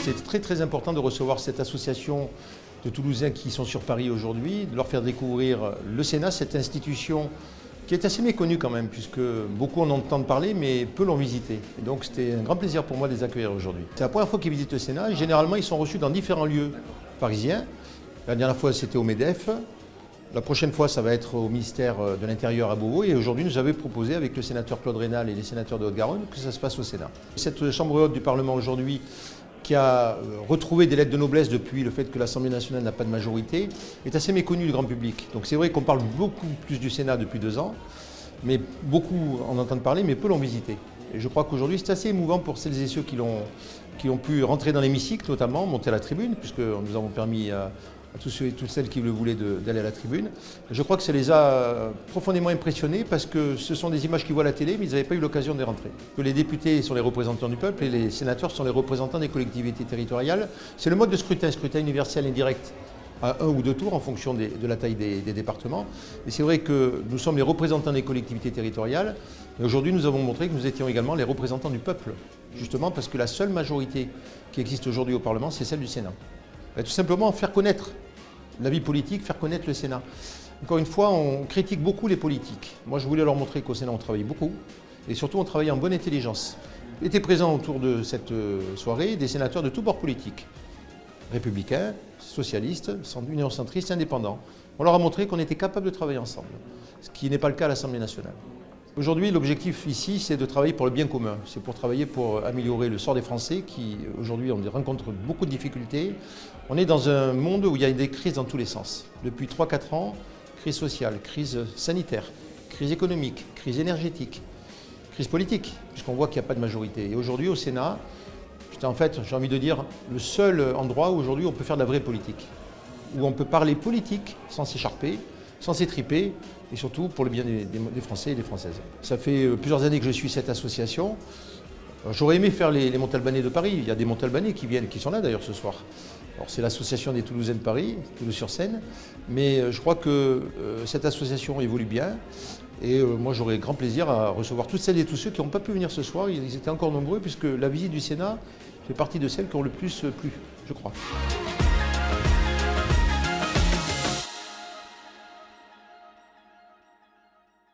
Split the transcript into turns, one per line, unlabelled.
c'était très important de recevoir cette association de Toulousains qui sont sur Paris aujourd'hui, de leur faire découvrir le Sénat, cette institution qui est assez méconnue quand même, puisque beaucoup en entendent parler, mais peu l'ont visité. Et donc c'était un grand plaisir pour moi de les accueillir aujourd'hui. C'est la première fois qu'ils visitent le Sénat, et généralement ils sont reçus dans différents lieux parisiens. La dernière fois c'était au MEDEF, la prochaine fois ça va être au ministère de l'Intérieur à Beauvau, et aujourd'hui nous avons proposé avec le sénateur Claude Raynal et les sénateurs de Haute-Garonne que ça se passe au Sénat. Cette chambre haute du Parlement aujourd'hui, qui a retrouvé des lettres de noblesse depuis le fait que l'Assemblée nationale n'a pas de majorité, est assez méconnue du grand public. Donc c'est vrai qu'on parle beaucoup plus du Sénat depuis 2 ans, mais beaucoup en entendent parler, mais peu l'ont visité. Et je crois qu'aujourd'hui c'est assez émouvant pour celles et ceux qui ont pu rentrer dans l'hémicycle, notamment monter à la tribune, puisque nous avons permis à tous ceux et toutes celles qui le voulaient d'aller à la tribune. Je crois que ça les a profondément impressionnés parce que ce sont des images qu'ils voient à la télé, mais ils n'avaient pas eu l'occasion d'y rentrer. Que les députés sont les représentants du peuple et les sénateurs sont les représentants des collectivités territoriales. C'est le mode de scrutin universel et direct à 1 ou 2 tours en fonction de la taille des départements. Et c'est vrai que nous sommes les représentants des collectivités territoriales. Et aujourd'hui, nous avons montré que nous étions également les représentants du peuple, justement parce que la seule majorité qui existe aujourd'hui au Parlement, c'est celle du Sénat. Et tout simplement faire connaître la vie politique, faire connaître le Sénat. Encore une fois, on critique beaucoup les politiques. Moi, je voulais leur montrer qu'au Sénat, on travaillait beaucoup et surtout, on travaillait en bonne intelligence. Étaient présents autour de cette soirée des sénateurs de tous bords politiques, républicains, socialistes, union centristes, indépendants. On leur a montré qu'on était capable de travailler ensemble, ce qui n'est pas le cas à l'Assemblée nationale. Aujourd'hui, l'objectif ici, c'est de travailler pour le bien commun. C'est pour travailler pour améliorer le sort des Français qui, aujourd'hui, rencontrent beaucoup de difficultés. On est dans un monde où il y a des crises dans tous les sens. Depuis 3-4 ans, crise sociale, crise sanitaire, crise économique, crise énergétique, crise politique, puisqu'on voit qu'il n'y a pas de majorité. Et aujourd'hui, au Sénat, c'est en fait, j'ai envie de dire, le seul endroit où aujourd'hui on peut faire de la vraie politique, où on peut parler politique sans s'écharper, sans s'étriper, et surtout pour le bien des Français et des Françaises. Ça fait plusieurs années que je suis cette association. J'aurais aimé faire les Montalbanais de Paris. Il y a des Montalbanais qui viennent, qui sont là d'ailleurs ce soir. Alors c'est l'association des Toulousains de Paris, Toulouse-sur-Seine, mais je crois que cette association évolue bien. Et moi j'aurais grand plaisir à recevoir toutes celles et tous ceux qui n'ont pas pu venir ce soir. Ils étaient encore nombreux puisque la visite du Sénat fait partie de celles qui ont le plus plu, je crois.